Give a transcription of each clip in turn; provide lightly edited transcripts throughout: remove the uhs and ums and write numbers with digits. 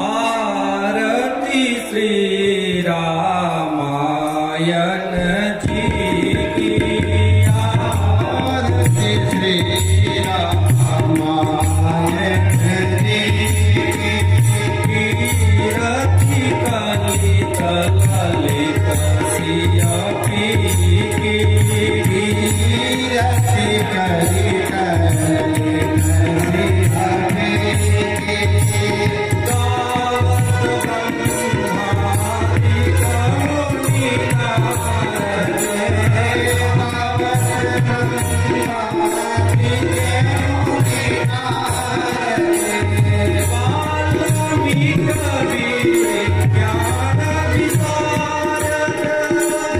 आरती श्री रामायण जी की, आरती श्री रामायण जी की, कीरति कलित ललित सिया की, कीरति कलित ललित सिया की, गावत ब्रह्मादि कमुनि नारद, वाल्मीकि कबीर ज्ञान विशारद, सुख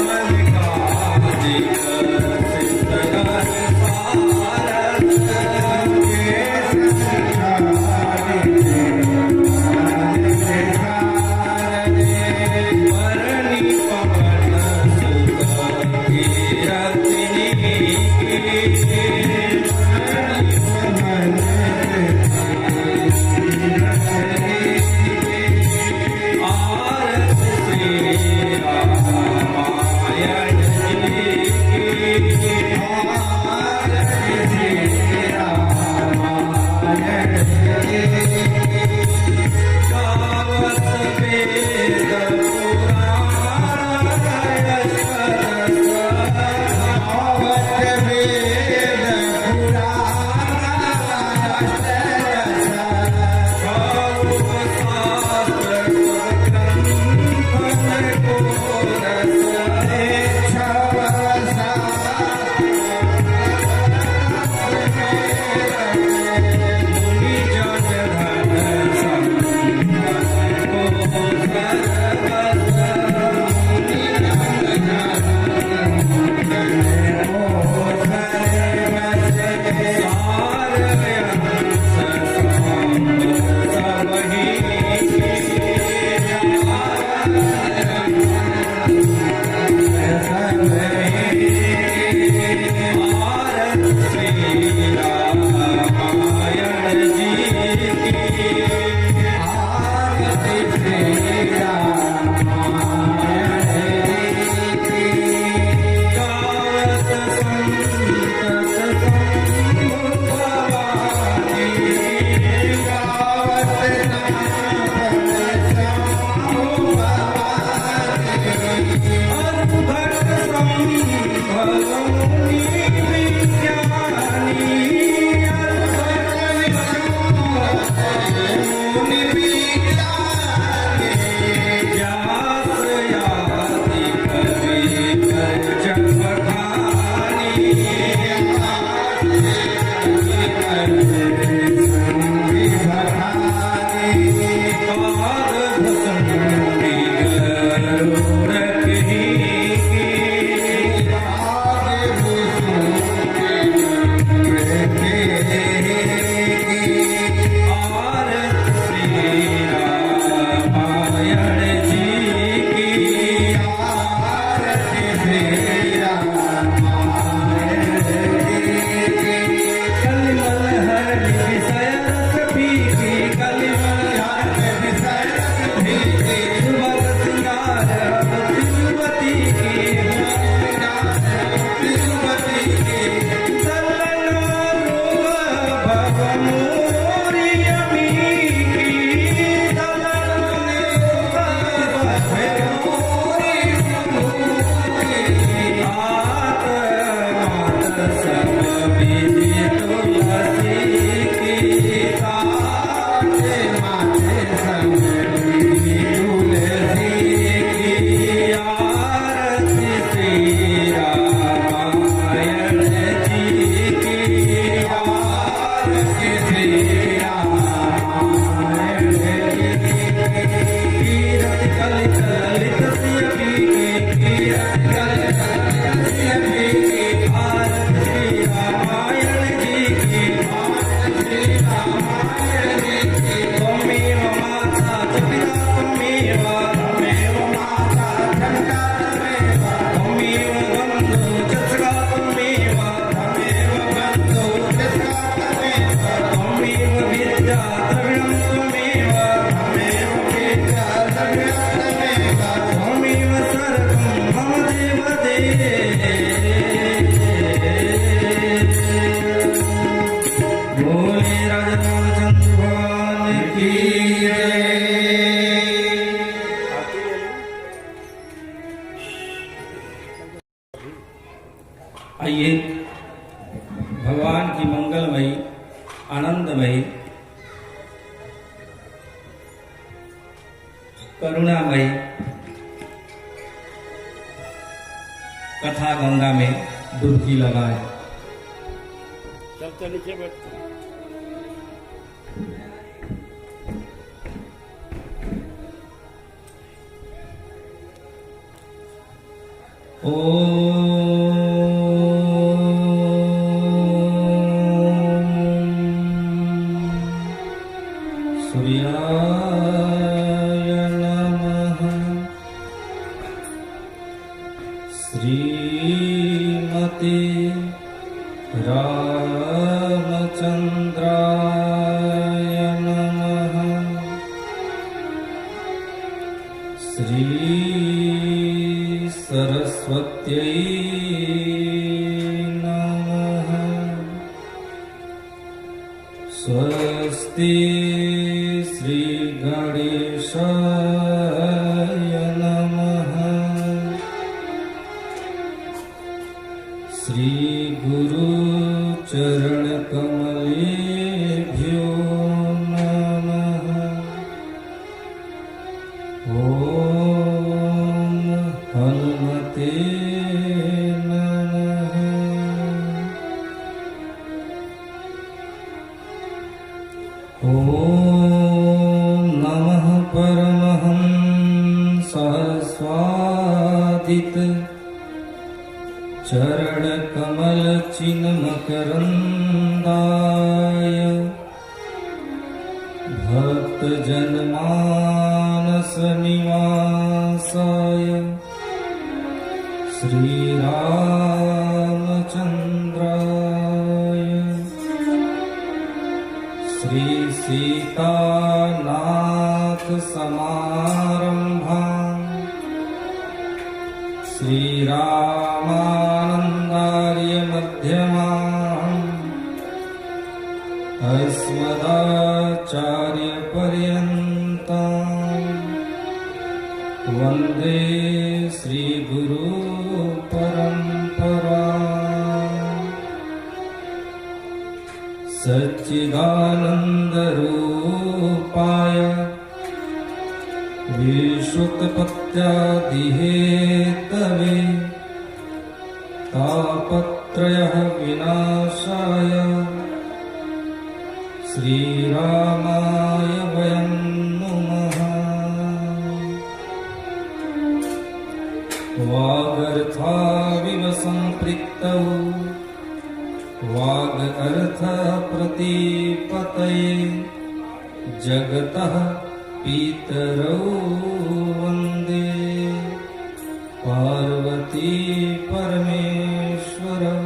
संकादिक सिद्धगण सारद, वरणी पवन सुत कीरतिनी आरत श्री रामायण जी की, गावत वेद पुराण आइए भगवान की मंगलमयी आनंदमयी करुणामयी कथा गंगा में डुबकी लगाए। चलते नीचे बैठते सूर्याय नमः। श्रीमते रामचंद्राय नमः। श्री सरस्वत्यै नमः। स्वस्ति श्री गणेशाय नमः। श्री गुरु चरण कमलेभ्यो नमः। ओम हनुमते नमः। ओम नमः परमहंसास्वादित चरण कमल चिन्मकरंदाय भक्त जनमानस निवासाय श्री रामचंद्राय श्री सीतानाथ समारंभां श्री रामानंदार्य मध्यमाम् अस्मदाचार्य पर्यन्तां वन्दे श्री गुरु परंपरा। सच्चिदानंद रूपाय विश्वोत्पत्त्यादिहेतवे तापत्रय विनाशाय श्रीरामाय वयं नुमः। वागर्थाविव सम्पृक्तौ वागर्थप्रतिपतये जगतः पितरौ वन्दे पार्वती परमेश्वरौ।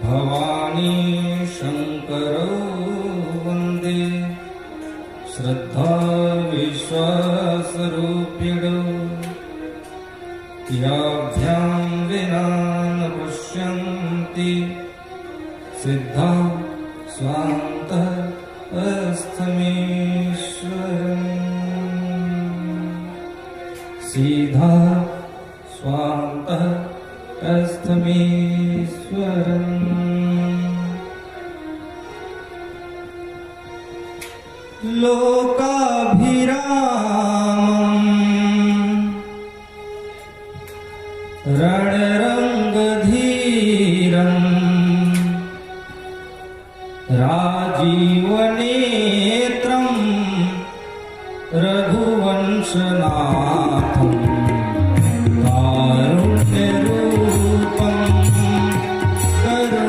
भवानी शंकरौ वन्दे श्रद्धा विश्वासरूपिणौ। याभ्यां विना न पश्यन्ति सिद्धा स्वान्तः अस्थमीश्वरम्। सीधा स्वान्तः अस्थमीश्वरम्। लोकाभिरामम् रणरङ्गधीरम् राजीवनेत्रं रघुवंशनाथं कारुण्यरूपं करुणाकरन्तं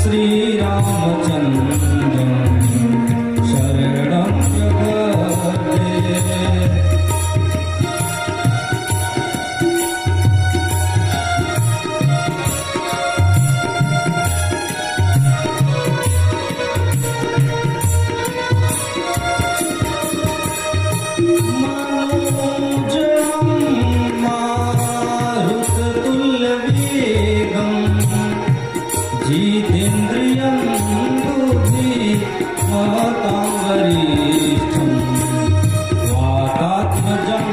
श्रीरामचन्द्रं शरणं प्रपद्ये। जितेन्द्रियं बुद्धिमतां वरिष्ठं वातात्मजं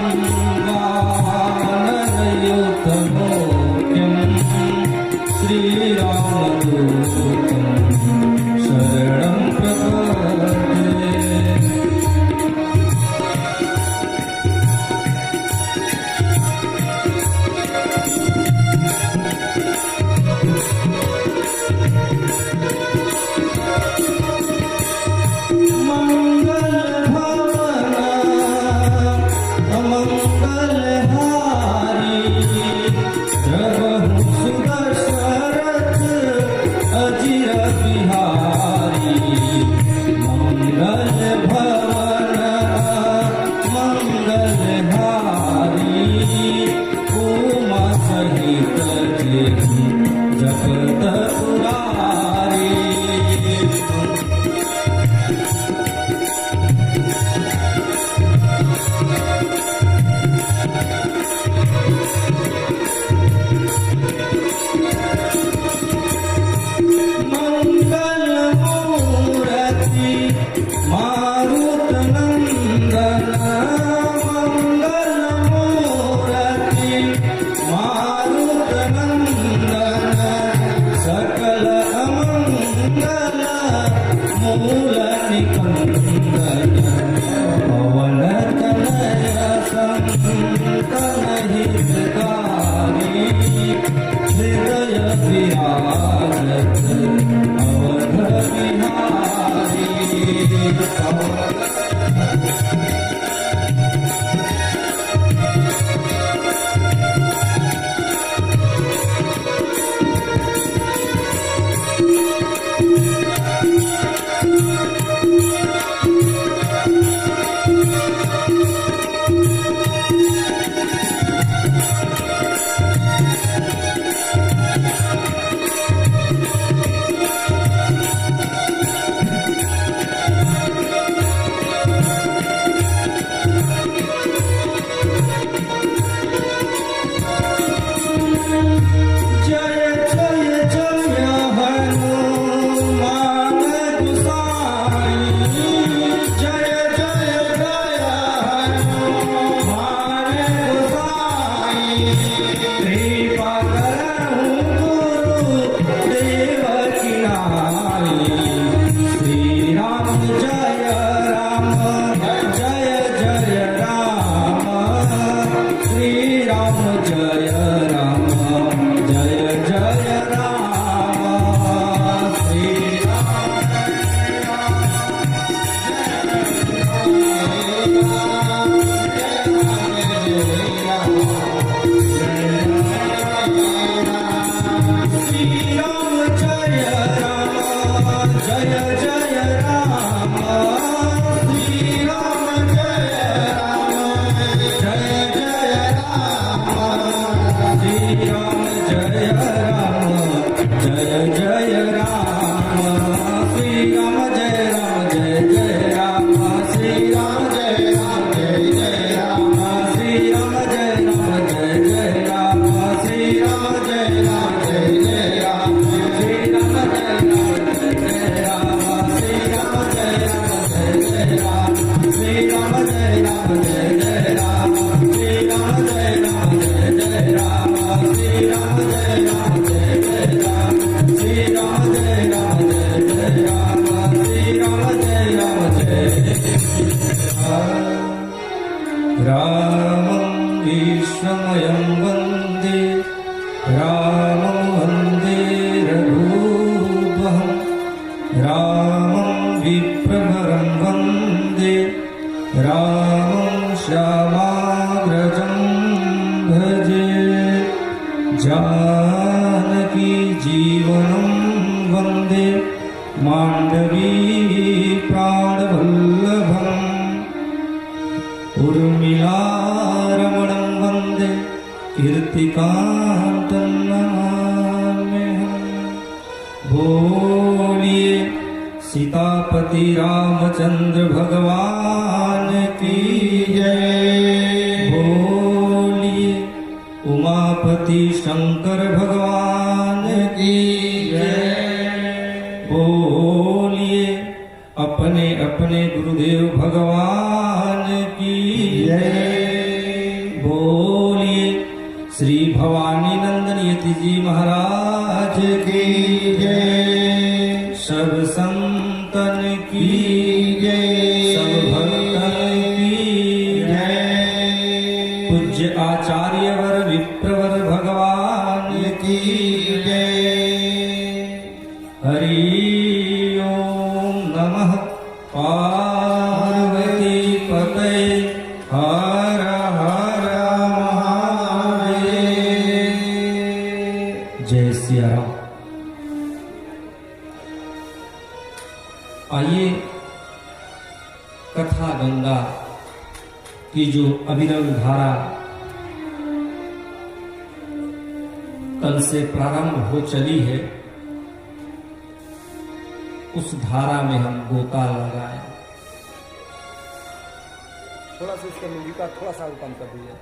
रामं विश्वमयं वन्दे रामं वन्दे रघुवरं रामं विप्रवरं वन्दे रामं श्यामाग्रजं भजे जानकी जीवनं वन्दे माण्डवी प्राणवल्लभम् उर्मिलारमणं वन्दे कीर्तिकान्तं नमाम्यहम् बोलिए सीतापति रामचंद्र भगवान की जय। बोलिए उमापति शंकर भगवान की जय। बोलिए अपने अपने गुरुदेव भगवान की जय। बोलिए श्री भवानी नंदन यति जी महाराज की जय। सब संतन की जय, सब भक्तन की जय। पूज्य आचार्य वर विप्रवर भगवान की जय। हरि ओम नमः पार्वती पतये हर हर महादेव। जय सिया राम। आइए कथा गंगा की जो अविरल धारा कल से प्रारंभ हो चली है, उस धारा में हम गोता लगाए। थोड़ा सा इसका म्यूजिक का थोड़ा सा कम कर दीजिए।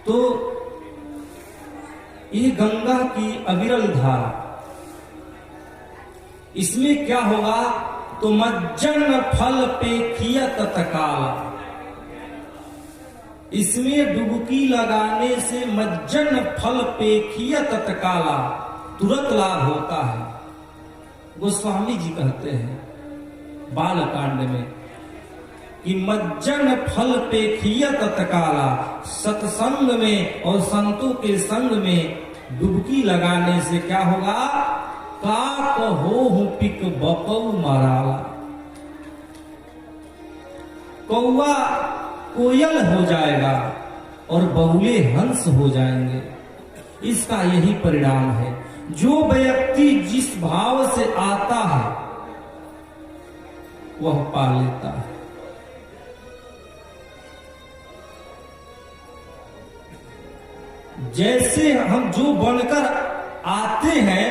तो ये गंगा की अविरल धारा, इसमें क्या होगा तो मज्जन फल पे खियत तकाला। इसमें डुबकी लगाने से मज्जन फल पे खियत तकाला तुरंत लाभ होता है। गोस्वामी जी कहते हैं बालकांड में कि मज्जन फल पे खियत तकाला, सत्संग में और संतों के संग में डुबकी लगाने से क्या होगा, काक हो पिक बकौ मराला। कौवा कोयल हो जाएगा और बगुले हंस हो जाएंगे। इसका यही परिणाम है। जो व्यक्ति जिस भाव से आता है वह पा लेता है। जैसे हम जो बनकर आते हैं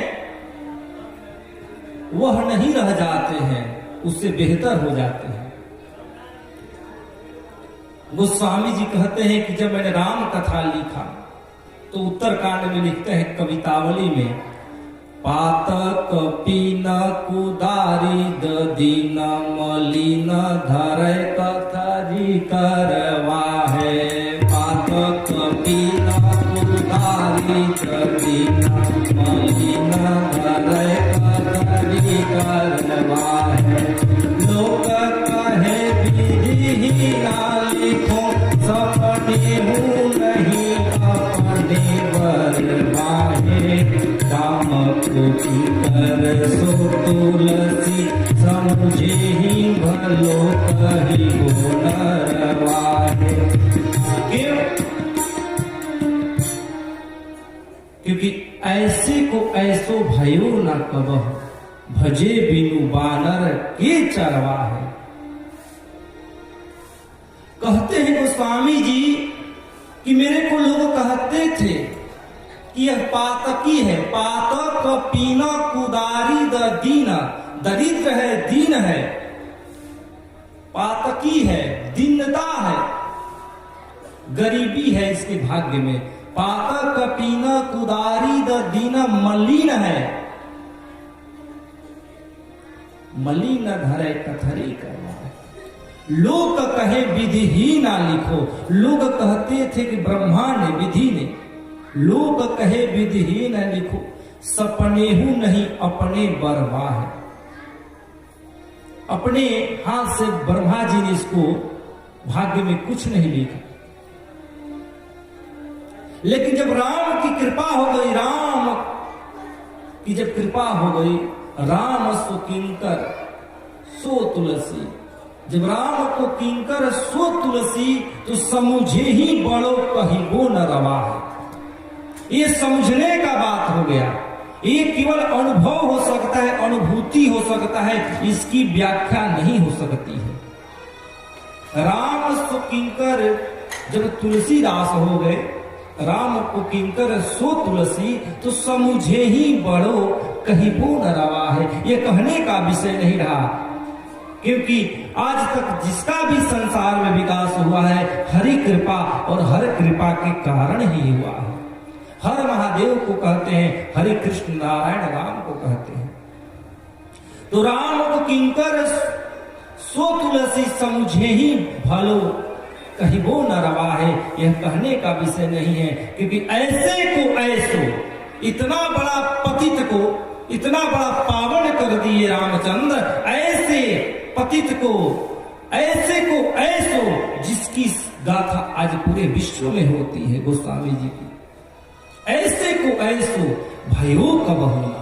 वह नहीं रह जाते हैं, उससे बेहतर हो जाते हैं। गोस्वामी जी कहते हैं कि जब मैंने राम कथा लिखा तो उत्तरकांड में लिखते हैं कवितावली में, पातक पीन कुदारी दीन मलिन धरे कथरी करवाहे। पातक पीन कुदारी दीन मलिन धरे कथरी करवाहे। लोक कहे विधि ना लिखो, सपने हूँ नहीं अपने बरवाहे। काम को कर सो तुलसी, समझे ही भलो कही हो नरवाहे। क्यों? क्योंकि ऐसे को ऐसो भयो न कबह, भजे बिनु बानर के चरवाहे। कहते हैं गोस्वामी जी कि मेरे को लोग कहते थे कि यह पातकी है, पातक पीना कुदारी दीना, दरिद्र है, दीन है, पातकी है, दीनता है, गरीबी है इसके भाग्य में। पातक पीना कुदारी दीना मलिन है, मलिन धरे कथरी करवा। लोग कहे विधि ही ना लिखो, लोग कहते थे कि ब्रह्मा ने विधि ने, लोग कहे विधि ही न लिखो, सपने हूं नहीं अपने बरवा है। अपने हाथ से ब्रह्मा जी ने इसको भाग्य में कुछ नहीं लिखा। लेकिन जब राम की कृपा हो गई, राम की जब कृपा हो गई, राम सो किंकर सो तुलसी, जब राम को किंकर सो तुलसी, तो समझे ही बड़ो कहिबो न रवा है। ये समझने का बात हो गया। ये केवल अनुभव हो सकता है, अनुभूति हो सकता है, इसकी व्याख्या नहीं हो सकती है। राम सो किंकर, जब तुलसीदास हो गए, राम को किंकर सो तुलसी, तो समझे ही बड़ो कहिबो न रवा है। ये कहने का विषय नहीं रहा, क्योंकि आज तक जिसका भी संसार में विकास हुआ है, हरि कृपा और हर कृपा के कारण ही हुआ है। हर महादेव को कहते हैं, हरि कृष्ण नारायण राम को कहते हैं। तो राम को किंकर सो तुलसी, समझे ही भलो कहिबो न रवा है। यह कहने का विषय नहीं है, क्योंकि ऐसे को ऐसो, इतना बड़ा पतित को इतना बड़ा पावन कर दिए रामचंद्र, ऐसे पतित को ऐसो, जिसकी गाथा आज पूरे विश्व में होती है गोस्वामी जी की। ऐसे को ऐसो भयो कब हुआ,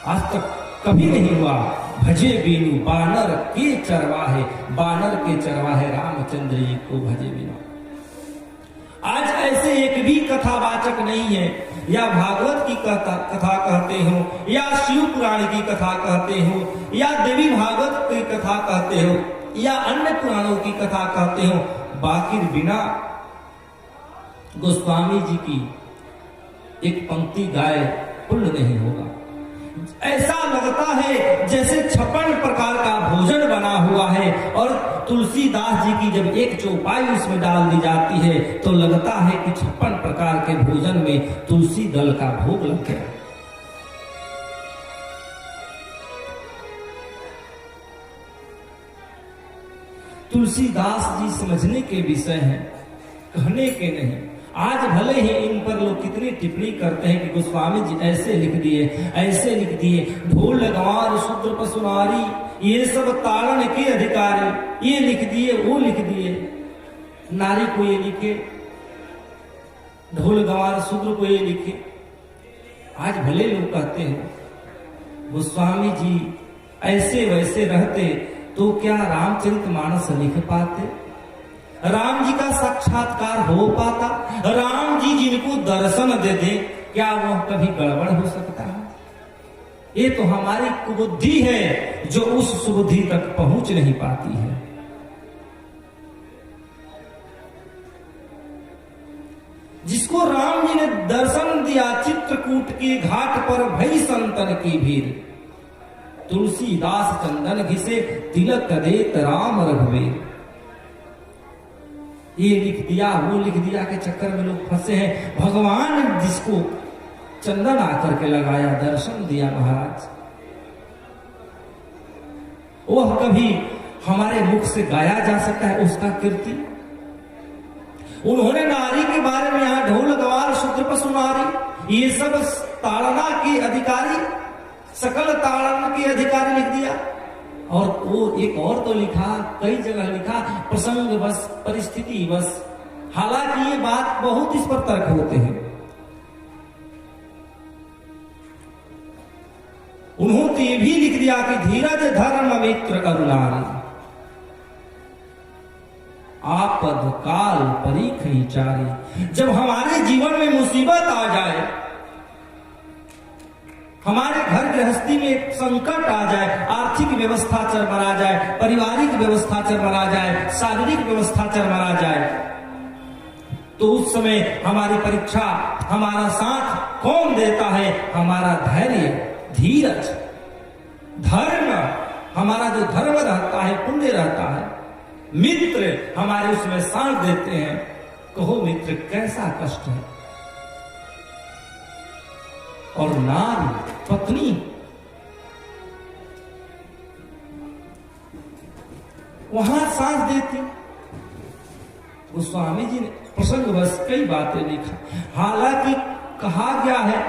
आज तक कभी नहीं हुआ। भजे बीनु बानर के चरवाहे, बानर के चरवाहे रामचंद्र जी को भजे बिना। आज ऐसे एक भी कथावाचक नहीं है, या भागवत की कथा कहते हो, या शिव पुराण की कथा कहते हो, या देवी भागवत की कथा कहते हो, या अन्य पुराणों की कथा कहते हो, बाकी बिना गोस्वामी जी की एक पंक्ति गाए पुण्य नहीं होगा। ऐसा लगता है जैसे 56 प्रकार का भोजन बना हुआ है, और तुलसीदास जी की जब एक चौपाई उसमें डाल दी जाती है, तो लगता है कि 56 प्रकार के भोजन में तुलसी दल का भोग लग गया। तुलसीदास जी समझने के विषय हैं, कहने के नहीं। आज भले ही इन पर लोग कितनी टिप्पणी करते हैं कि गोस्वामी जी ऐसे लिख दिए, ढोल गंवार शूद्र पशुनारी, ये सब ताड़न के अधिकारी, ये लिख दिए, वो लिख दिए। नारी को ये लिखे, ढोल गंवार शूद्र को ये लिखे। आज भले लोग कहते हैं गोस्वामी जी ऐसे वैसे रहते तो क्या रामचरितमानस लिख पाते, राम जी का साक्षात्कार हो पाता, राम जी जिनको दर्शन दे दे, क्या वह कभी गड़बड़ हो सकता है? ये तो हमारी कुबुद्धि है जो उस सुबुद्धि तक पहुंच नहीं पाती है। जिसको राम जी ने दर्शन दिया चित्रकूट के घाट पर, भई संतन की भीड़, तुलसीदास चंदन घिसे तिलक देत राम रघुवीर। ये लिख दिया, वो लिख दिया के चक्कर में लोग फंसे हैं। भगवान जिसको चंदन आकर के लगाया, दर्शन दिया महाराज, वह कभी हमारे मुख से गाया जा सकता है उसका कीर्ति? उन्होंने नारी के बारे में यहां ढोल गवार शूद्र पशुनारी, ये सब ताड़ना के अधिकारी, सकल ताड़न के अधिकारी लिख दिया। और वो एक और तो लिखा, कई जगह लिखा, प्रसंग बस, परिस्थिति बस। हालांकि ये बात बहुत इस पर तर्क होते हैं। उन्होंने ये भी लिख दिया कि धीरज धर्म मित्र करुणारी, आपद काल परीखई चारी। जब हमारे जीवन में मुसीबत आ जाए, हमारे घर गृहस्थी में संकट आ जाए, आर्थिक व्यवस्था चरमरा जाए, पारिवारिक व्यवस्था चरमरा जाए, शारीरिक व्यवस्था चरमरा जाए, तो उस समय हमारी परीक्षा, हमारा साथ कौन देता है? हमारा धैर्य, धीरज, धर्म, हमारा जो धर्म रहता है, पुण्य रहता है, मित्र हमारे उसमें साथ देते हैं। कहो मित्र कैसा कष्ट है। और नारी, पत्नी, वहां सांस देती। गोस्वामी जी ने प्रसंग बस कई बातें लिखा। हालांकि कहा गया है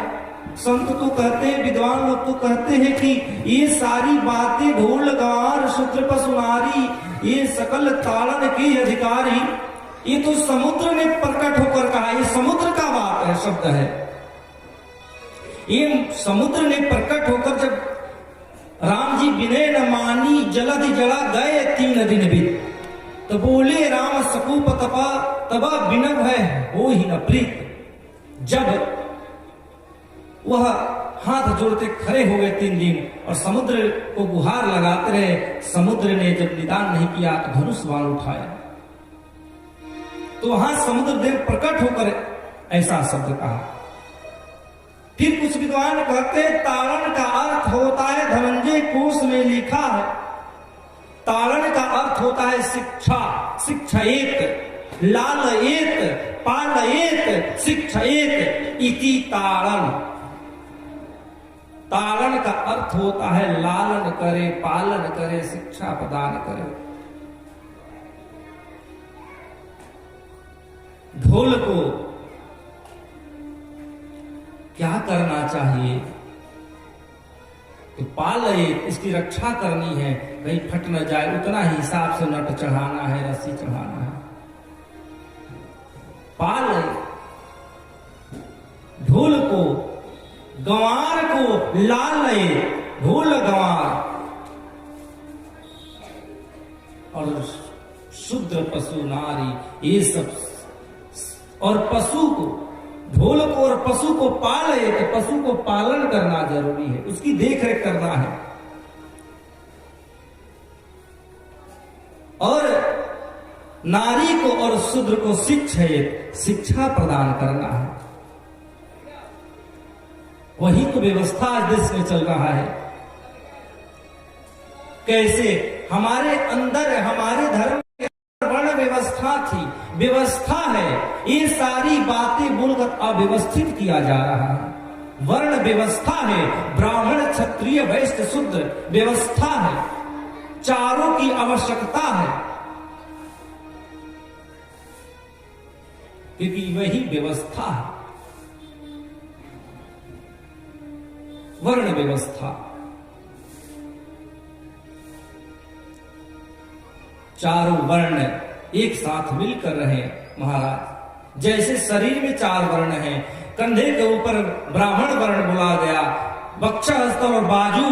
संत तो कहते हैं, विद्वान लोग तो कहते हैं कि ये सारी बातें ढोल गवार शूद्र पशुनारी ये सकल ताड़न के अधिकारी, ये तो समुद्र ने प्रकट होकर कहा। ये समुद्र का बात है, शब्द है। ये समुद्र ने प्रकट होकर जब राम जी विनय न मानी जलधि जड़ा गए 3 दिन भी, तो बोले राम सकूप तपा तबा बिनव है हो ही न प्रीत। जब वह हाथ जोड़ते खड़े हो गए 3 दिन और समुद्र को गुहार लगाते रहे, समुद्र ने जब निदान नहीं किया तो धनुष बाण उठाया, तो वहां समुद्र देव प्रकट होकर ऐसा शब्द कहा। फिर कुछ विद्वान कहते हैं तारण का अर्थ होता है, धनंजय कोश में लिखा है, तारण का अर्थ होता है शिक्षा, शिक्षयेत, लालयेत, पालयेत, शिक्षयेत इति तारण। तारण का अर्थ होता है लालन करे, पालन करे, शिक्षा प्रदान करे। ढोल को क्या करना चाहिए? तो पालये, इसकी रक्षा करनी है, कहीं फट न जाए, उतना ही हिसाब से नट चढ़ाना है, रस्सी चढ़ाना है। पालये, ढोल को, गंवार को लालये, ढोल गंवार, और शुद्र पशु नारी, ये सब, और पशु को, ढोल को और पशु को पाले, तो पशु को पालन करना जरूरी है, उसकी देखरेख करना है। और नारी को और शूद्र को शिक्षा प्रदान करना है। वही तो व्यवस्था आज देश में चल रहा है। कैसे हमारे अंदर, हमारे धर्म वर्ण व्यवस्था थी, व्यवस्था है, ये सारी बातें बोलकर अव्यवस्थित किया जा रहा है। वर्ण व्यवस्था है, ब्राह्मण क्षत्रिय वैश्य शूद्र व्यवस्था है, चारों की आवश्यकता है, क्योंकि वही व्यवस्था है, वर्ण व्यवस्था। चारों वर्ण एक साथ मिलकर रहे महाराज। जैसे शरीर में 4 वर्ण हैं, कंधे के ऊपर ब्राह्मण वर्ण बोला गया, वक्ष हस्त और बाजू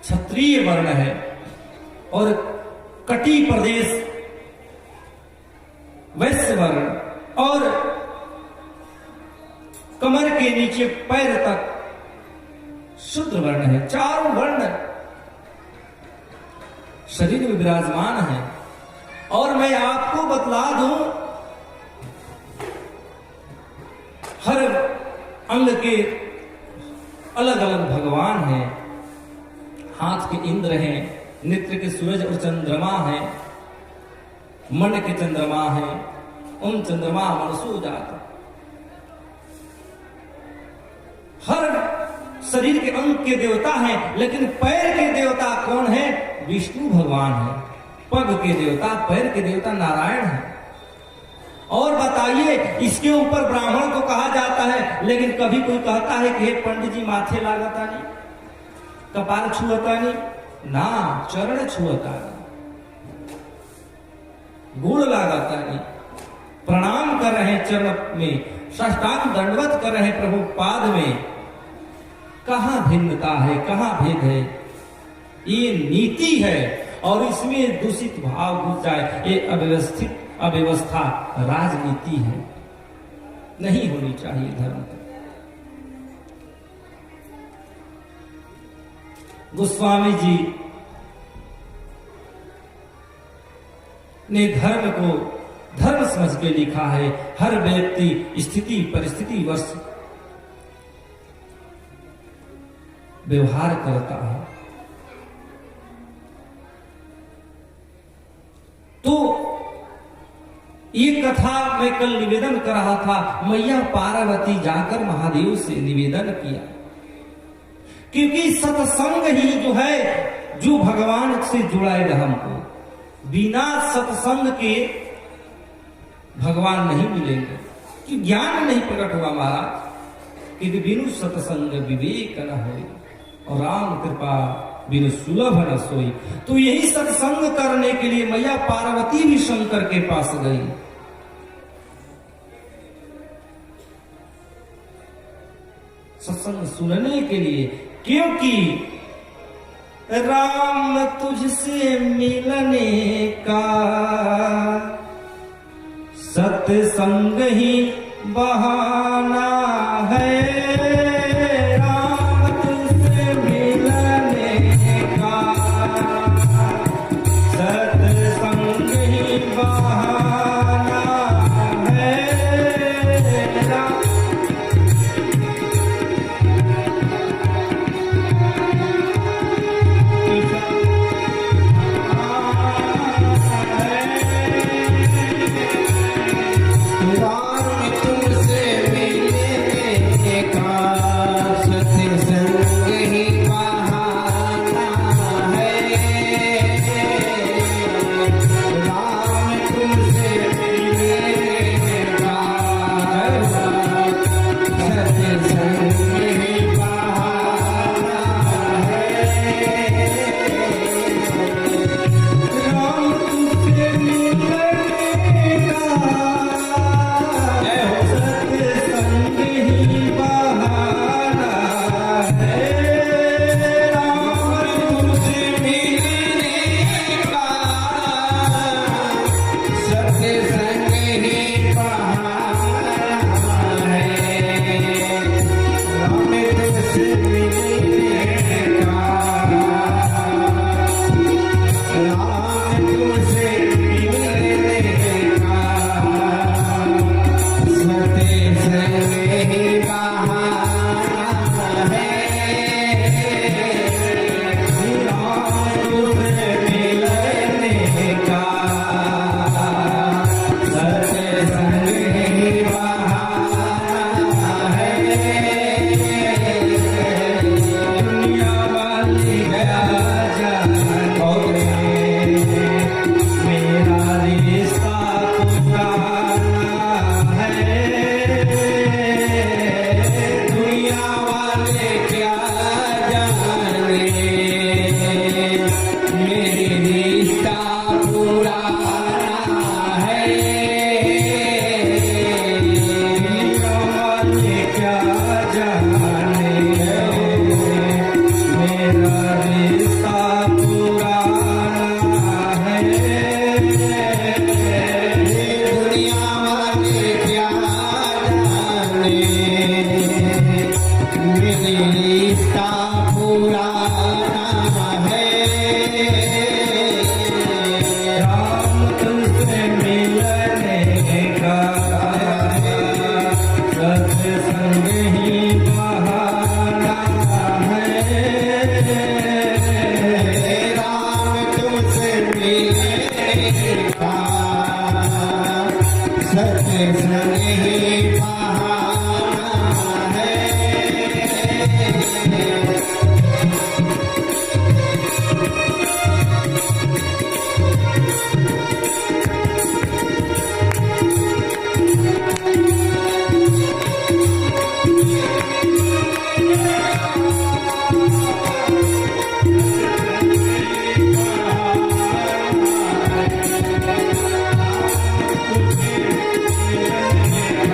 क्षत्रिय वर्ण है, और कटी प्रदेश वैश्य वर्ण, और कमर के नीचे पैर तक शूद्र वर्ण है। 4 वर्ण शरीर में विराजमान है। और मैं आपको बतला दूं, हर अंग के अलग अलग भगवान हैं। हाथ के इंद्र हैं, नेत्र के सूरज और चंद्रमा हैं, मन के चंद्रमा हैं, उन चंद्रमा मनसू जाता। हर शरीर के अंग के देवता हैं, लेकिन पैर के देवता कौन है? विष्णु भगवान है। पग के देवता, पैर के देवता नारायण है। और बताइए, इसके ऊपर ब्राह्मण को कहा जाता है, लेकिन कभी कोई कहता है कि हे पंडित जी माथे लागता नहीं, कपाल छुअता नहीं, ना चरण छुअता नहीं, गुड़ लागता नहीं, प्रणाम कर रहे हैं चरण में, साष्टांग दंडवत कर रहे हैं प्रभु पाद में। कहां भिन्नता है, कहां भेद है? ये नीति है, और इसमें दूषित भाव घुस जाए, ये अव्यवस्था राजनीति है, नहीं होनी चाहिए धर्म की। गोस्वामी जी ने धर्म को धर्म समझ के लिखा है। हर व्यक्ति स्थिति परिस्थिति वश व्यवहार करता है। तो ये कथा मैं कल निवेदन कर रहा था, मैया पार्वती जाकर महादेव से निवेदन किया, क्योंकि सत्संग ही जो है जो भगवान से जुड़ाएगा हमको। बिना सत्संग के भगवान नहीं मिलेंगे। कि ज्ञान नहीं प्रकट हुआ महाराज, कि बिनु सत्संग विवेक न होई और राम कृपा बिनु सुलभ न सोई। तो यही सत्संग करने के लिए मैया पार्वती भी शंकर के पास गई। सत्संग सुनने के लिए, क्योंकि राम तुझसे मिलने का सत्संग ही बहाना है। राम तुझसे मिलने का सत्संग ही बहाना है।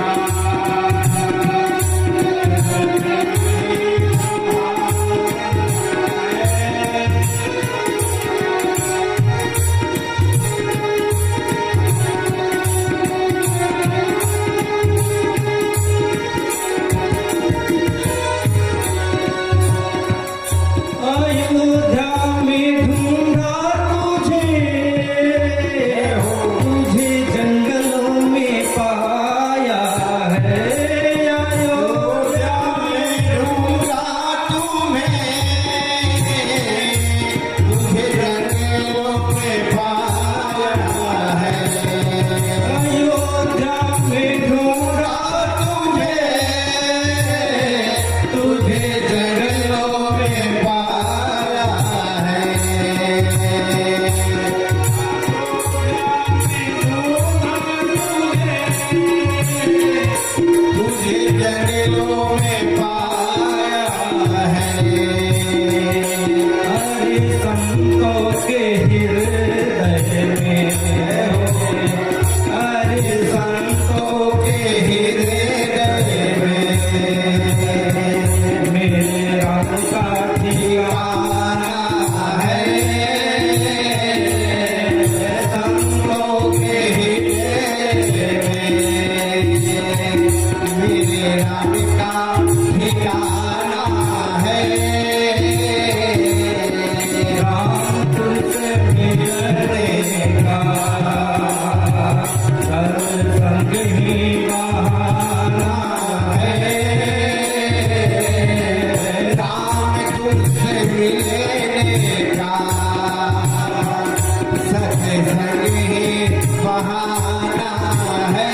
Thank you. बहाना है।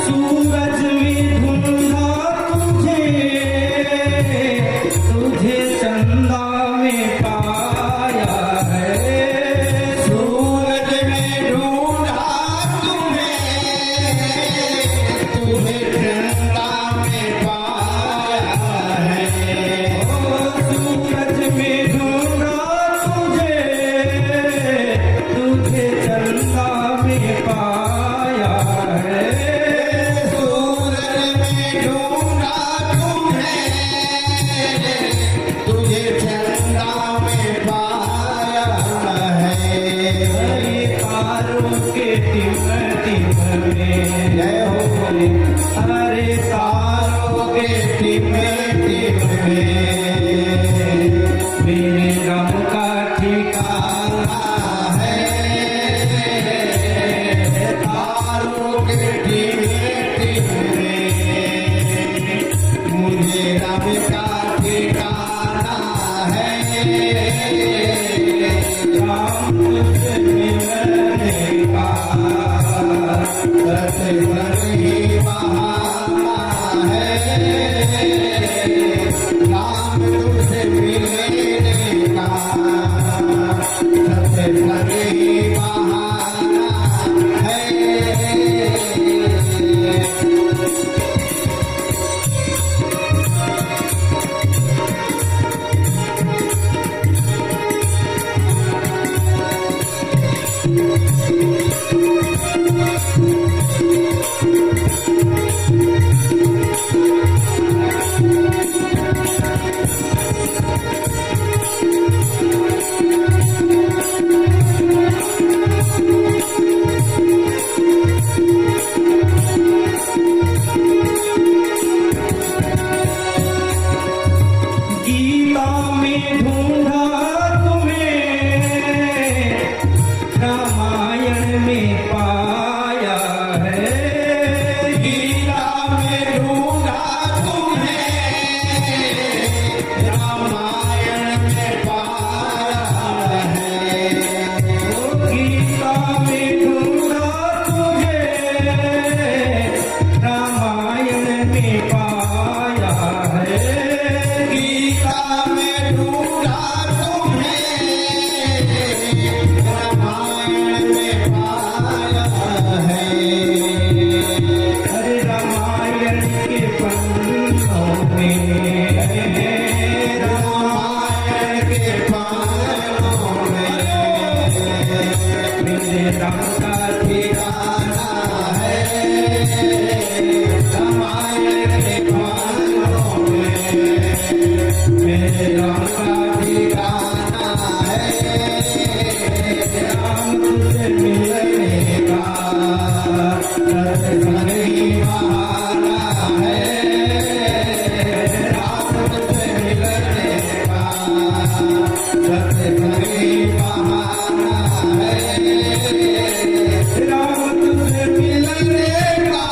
सूरज में ढूंढा तुझे, तुझे चंदा में पाया है। सूरज में ढूंढा तुम्हें, तुम्हें चंदा में पाया है। सूरज में ढूंढा तुझे, तुझे चंदा में पाया है। सूरज में ढूंढा तुम्हें, तुझे चंदा में पाया है। हरे तारों के टिम में, जय हो बोले। हरे तारों के टिमे टिमे मेरे राम का ठिकाना है। तारों के टिमे टिमे मुझे रब का ठिकाना है। राम तुझसे मिलने का सत्संग ही बहाना है। राम तुझसे मिलने का सत्संग ही बहाना है। गीता में ढूंढा तुम्हें, रामायण में पाया है। गीता में ढूंढा तुम्हें, रामायण में पाया है। गीता में ढूंढा तुझे, रामायण में पाया है। गीता में ढूंढा तुम्हें, रामायण में पाया है। हरे रामायण के पन्नों में, रामायण के पानों में मेरे राम का ठिकाना है। रामायण के पानों में मेरे राम का ठिकाना है। राम तुझसे मिलने का सत्संग ही बहाना है। राम तुझसे मिलने का सत्संग ही बहाना है। राम तुझसे मिलने का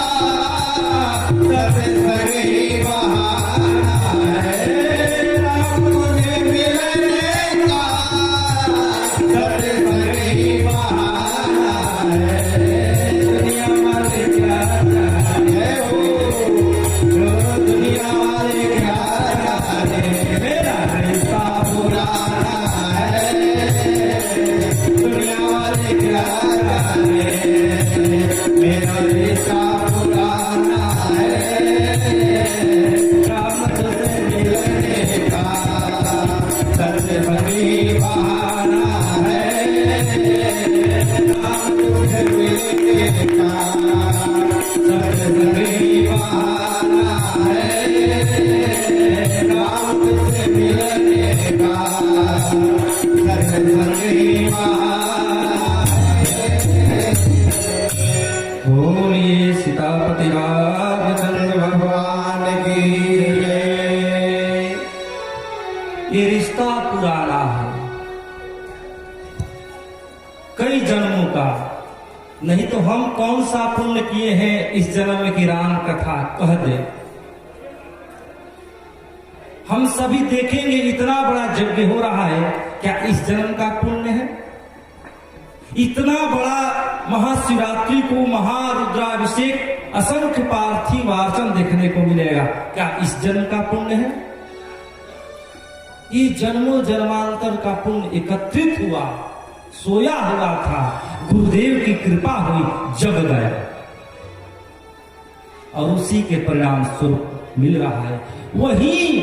सत्संग ही बहाना है। राम तुझे मिलने का सत्संग ही बहाना है। दुनिया वाले क्या जाने हो, जो दुनिया वाले क्या जाने, मेरा रिश्ता पुराना है। ये रिश्ता पुराना है, कई जन्मों का। नहीं तो हम कौन सा पुण्य किए हैं इस जन्म में कि राम कथा कह दे। हम सभी देखेंगे इतना बड़ा यज्ञ हो रहा है, क्या इस जन्म का पुण्य है? इतना बड़ा महाशिवरात्रि को महारुद्राभिषेक असंख्य पार्थिव वाचन देखने को मिलेगा, क्या इस जन्म का पुण्य है? ये जन्मों जन्मांतर का पुण्य एकत्रित हुआ, सोया हुआ था, गुरुदेव की कृपा हुई, जग गया और उसी के परिणाम स्वरूप मिल रहा है। वही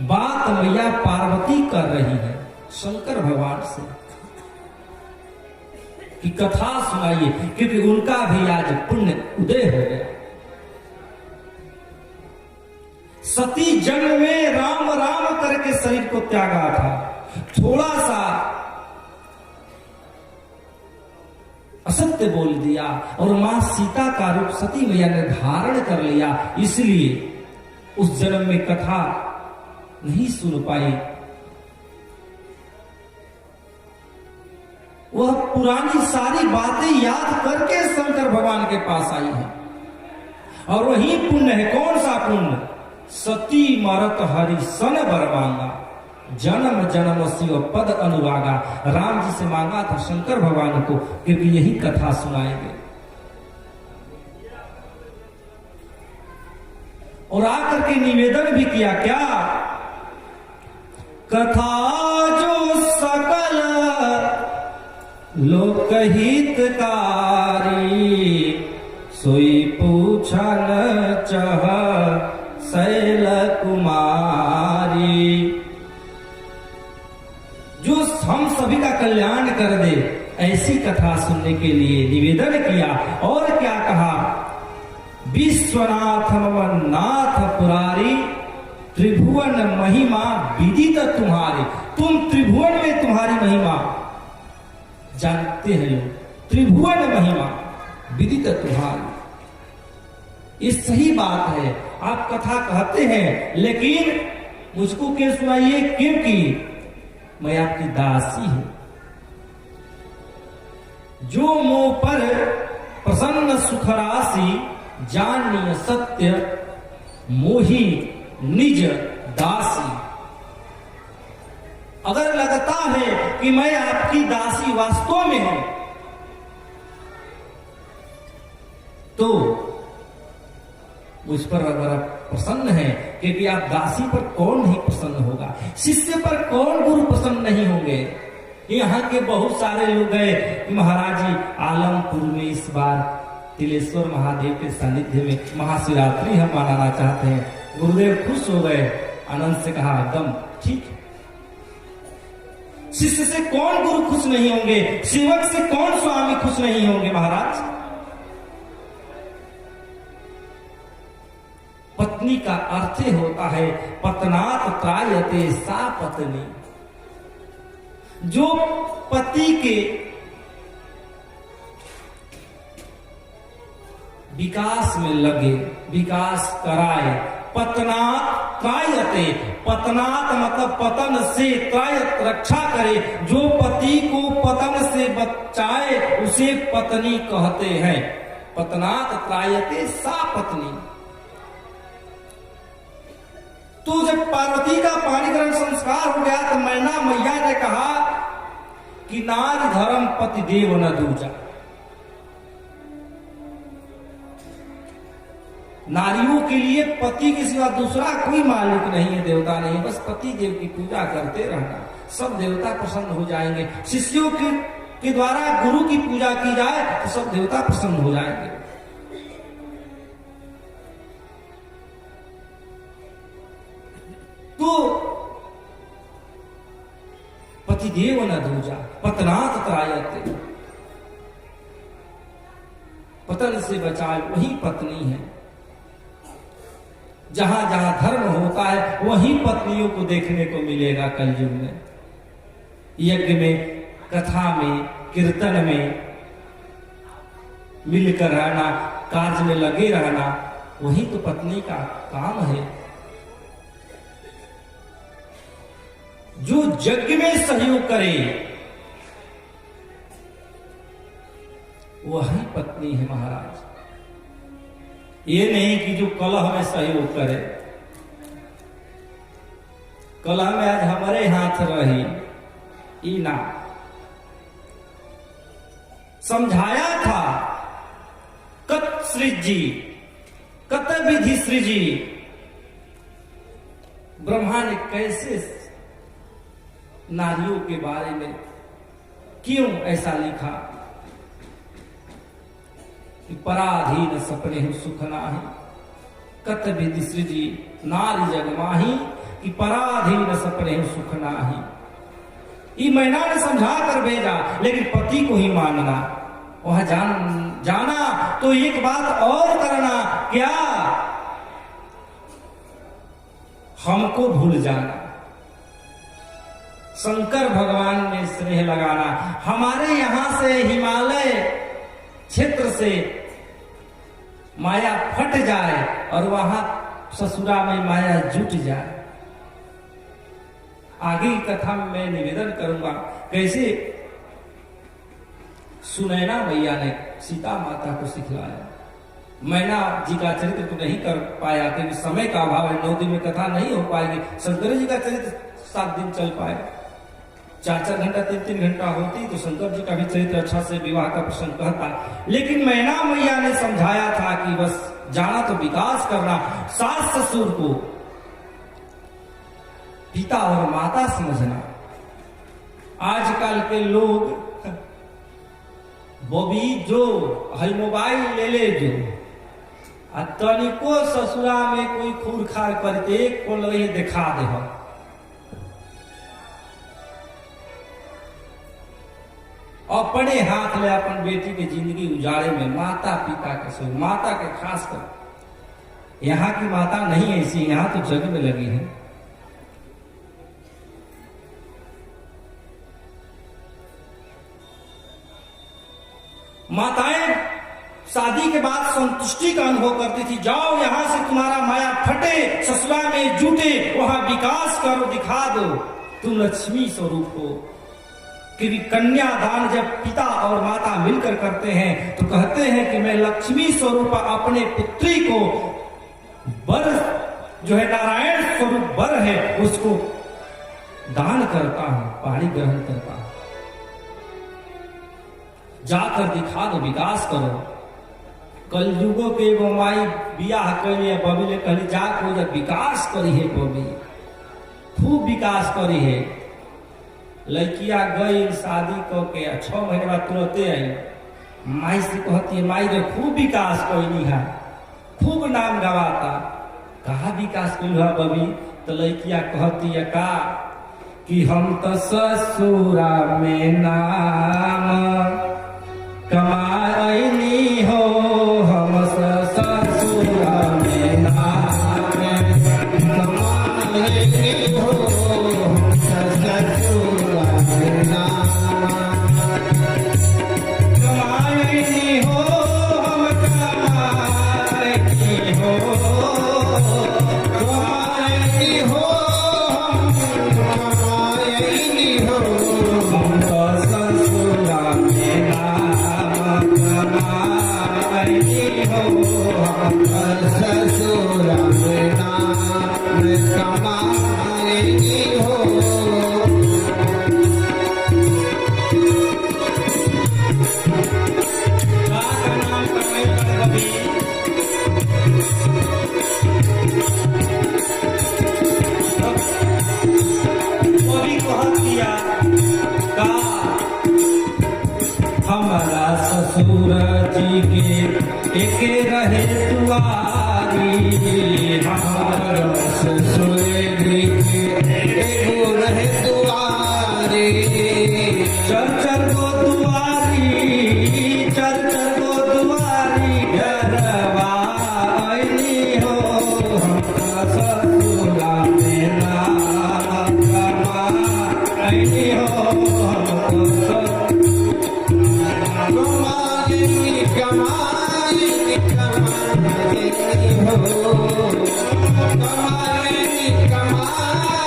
बात मैया पार्वती कर रही है शंकर भगवान से कि कथा सुनाइए, क्योंकि उनका भी आज पुण्य उदय हो गया। सती जन्म में राम राम करके शरीर को त्यागा था, थोड़ा सा असत्य बोल दिया और मां सीता का रूप सती मैया ने धारण कर लिया, इसलिए उस जन्म में कथा नहीं सुन पाई। वह पुरानी सारी बातें याद करके शंकर भगवान के पास आई है और वही पुण्य है। कौन सा पुण्य? सती मरत हरि सन बर मांगा, जन्म जन्म शिव पद अनुरागा। राम जी से मांगा था शंकर भगवान को, क्योंकि यही कथा सुनाएंगे। और आकर के निवेदन भी किया, क्या? कथा जो सकल लोकहितकारी, सोई पूछन चह शैल कुमारी। जो हम सभी का कल्याण कर दे, ऐसी कथा सुनने के लिए निवेदन किया। और क्या कहा? विश्वनाथ मम नाथ पुरारी, त्रिभुवन महिमा विदित तुम्हारी। तुम त्रिभुवन में तुम्हारी महिमा जानते हैं लोग, त्रिभुवन महिमा विदित तुम्हारी। ये सही बात है, आप कथा कहते हैं, लेकिन मुझको क्यों सुनाइए? क्योंकि मैं आपकी दासी हूं। जो मोह पर प्रसन्न सुख राशि, जानिय सत्य मोही निज दासी। अगर लगता है कि मैं आपकी दासी वास्तव में हूं, तो मुझ पर अगर आप प्रसन्न है, क्योंकि आप दासी पर कौन नहीं प्रसन्न होगा, शिष्य पर कौन गुरु प्रसन्न नहीं होंगे। यहाँ के बहुत सारे लोग गए कि महाराज जी आलमपुर में इस बार तिलेश्वर महादेव के सानिध्य में महाशिवरात्रि हम मनाना चाहते हैं। गुरुदेव खुश हो गए, आनंद से कहा एकदम ठीक। शिष्य से कौन गुरु खुश नहीं होंगे, सेवक से कौन स्वामी खुश नहीं होंगे महाराज। पत्नी का अर्थ होता है पतनात त्रायते सा पत्नी। जो पति के विकास में लगे, विकास कराए। पतनात त्रायते, पतनात मतलब पतन से, त्रायत रक्षा करे। जो पति को पतन से बचाए उसे पत्नी कहते हैं। पतनात त्रायते सा पत्नी। तो जब पार्वती का पाणिग्रहण संस्कार हो गया तो मैना मैया ने कहा कि नारी धर्म पति देव न दूजा। नारियों के लिए पति के सिवा दूसरा कोई मालिक नहीं है, देवता नहीं है। बस पति देव की पूजा करते रहना, सब देवता प्रसन्न हो जाएंगे। शिष्यों के द्वारा गुरु की पूजा की जाए तो सब देवता प्रसन्न हो जाएंगे। तो पतिदेव न दूजा, पतनात त्रायते। पतन से बचाए वही पत्नी है। जहां जहां धर्म होता है वहीं पत्नियों को देखने को मिलेगा कलयुग में। यज्ञ में, कथा में, कीर्तन में मिलकर रहना, कार्य में लगे रहना, वही तो पत्नी का काम है। जो यज्ञ में सहयोग करे वही पत्नी है महाराज। ये नहीं कि जो कलह में सहयोग करे। कलह में आज हमारे हाथ रही ई ना समझाया था। कत सृजी कत विधि सृजी, ब्रह्मा ने कैसे नारियों के बारे में क्यों ऐसा लिखा कि पराधीन सपने हूं सुख नाही, कत विधि सृजी नारी जगमाही, कि पराधीन सपने हूं सुख नाही। ये मैना ने समझा कर भेजा, लेकिन पति को ही मानना, वहां जाना तो एक बात और करना, क्या हमको भूल जाना, शंकर भगवान में स्नेह लगाना। हमारे यहां से हिमालय क्षेत्र से माया फट जाए और वहां ससुरा में माया जुट जाए। आगे की कथा में मैं निवेदन करूंगा कैसे सुनैना मैया ने सीता माता को सिखलाया। मैना जी का चरित्र तो नहीं कर पाया क्योंकि समय का अभाव है, 9 दिन में कथा नहीं हो पाएगी। शंकर जी का चरित्र 7 दिन चल पाए, 4-4 घंटा 3-3 घंटा होती तो शंकर जी का भी चरित्र अच्छा से विवाह का प्रसंग कहता। लेकिन मैना मैया ने समझाया था कि बस जाना तो विकास करना, सास ससुर को पिता और माता समझना। आजकल के लोग बॉबी जो है मोबाइल ले ले जो तनिको ससुरा में कोई खूर खार करते को लगे दिखा दे। अपने हाथ ले अपन बेटी की जिंदगी उजाड़े में माता पिता के सहयोग, माता के खास कर यहाँ की माता नहीं ऐसी, यहाँ तो जग में लगी है। माताएं शादी के बाद संतुष्टि का अनुभव करती थी, जाओ यहां से तुम्हारा माया फटे, ससुरा में जुटे, वहां विकास करो, दिखा दो तुम लक्ष्मी स्वरूप हो। क्योंकि कन्यादान जब पिता और माता मिलकर करते हैं तो कहते हैं कि मैं लक्ष्मी स्वरूप अपने पुत्री को वर जो है नारायण स्वरूप वर है उसको दान करता हूं, पाणी ग्रहण करता हूं। जाकर दिखा दो, विकास करो। कल युगो के एगो माई बियाह करिए बबी ने कहली जा को विकास करी है, बबी खूब विकास करी है। लड़किया गई शादी करके 6 महीने बाद तुरंते आई, माई से कहती है माई रे खूब विकास करी है, खूब नाम गवाता। कहा विकास करी है बबी? तो लड़किया कहती है का कि हम तो ससुरा में नाम कमाई हो, हम ससुरा में नाम कमाई हो, ससुरा में नाम कमाई हो, हम कमाई हो, कमाई हो, हम कमाई हो, हम ससुरा में नाम कमाई हो, ससुरा में नाम कमाई हो। हमारा ससुर जी के एक रहे दुआरी, हमारा ससुर जी के एक रहे दुआरी, चर को दुआरी, चर को दुआरी, घरवाली हो, हमारा ससुरा में नाम कमाई हो, हमको कमाई हो, कमाई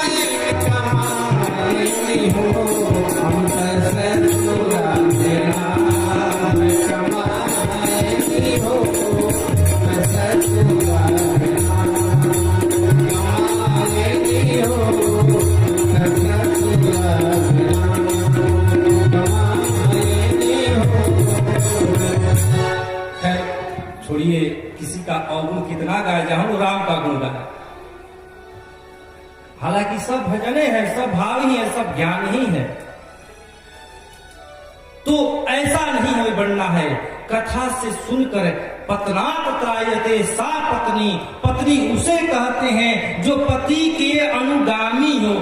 स्वभाव ही है, सब ज्ञान ही है। तो ऐसा नहीं हमें बनना है। कथा से सुनकर पत्नात् त्रायते सा पत्नी, पत्नी उसे कहते हैं जो पति के अनुगामी हो,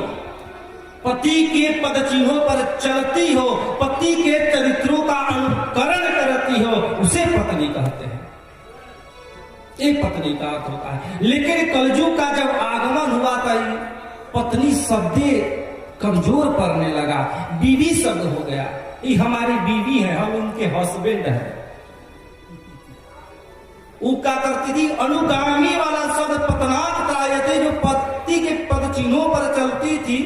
पति के पद चिन्हों पर चलती हो, पति के चरित्रों का अनुकरण करती हो, उसे पत्नी कहते हैं। एक पत्नी का अर्थ होता है। लेकिन कलयुग का जब आगमन हुआ था, पत्नी शब्द कमजोर पड़ने लगा, बीवी शब्द हो गया। ये हमारी बीवी है, हम उनके हस्बैंड हैं। वो क्या करती थी, अनुगामी वाला शब्द पत्नात् त्रायते, जो पति के पद चिन्हों पर चलती थी,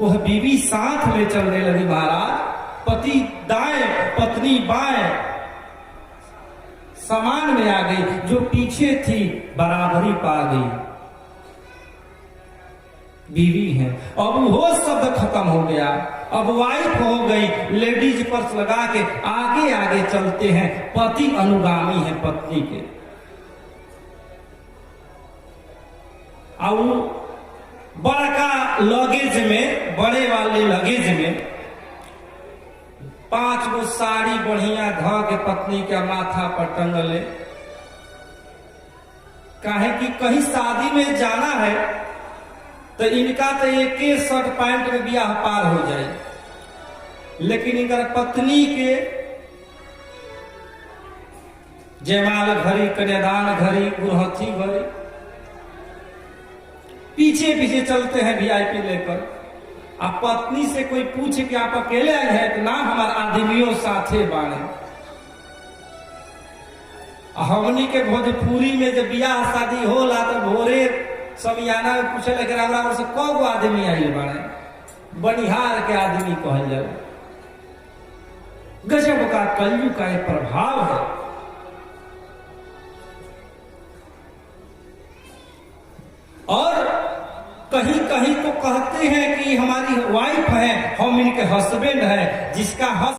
वह बीवी साथ में चलने लगी महाराज। पति दाएं, पत्नी बाएं, समान में आ गई। जो पीछे थी बराबरी पा गई, बीवी है। अब वो शब्द खत्म हो गया, अब वाइफ हो गई। लेडीज पर्स लगा के आगे आगे चलते हैं, पति अनुगामी है पत्नी के। अब बड़का लगेज में, बड़े वाले लगेज में 5 गो साड़ी बढ़िया ध के पत्नी के माथा पर टंगले, काहे कि कहीं शादी में जाना है तो इनका तो एक ही शर्ट पैंट में ब्याह पार हो जाए, लेकिन इनका पत्नी के जयमाल घड़ी, कन्यादान घड़ी, गुरहथी घड़ी, पीछे पीछे चलते हैं वीआईपी लेकर। अब पत्नी से कोई पूछे कि आप अकेले आए हैं, तो ना हमारे आदमियों साथे बाणे। हमनी के भोजपुरी में जब ब्याह शादी होला तो भोरे समियाना में पूछे लगे और से कौ गो आदमी आइल बाणे, बनिहार के आदमी कहल जाए। गजब का कलयुग का एक प्रभाव है। और कहीं कहीं तो कहते हैं कि हमारी वाइफ है, हम इनके हस्बैंड है, जिसका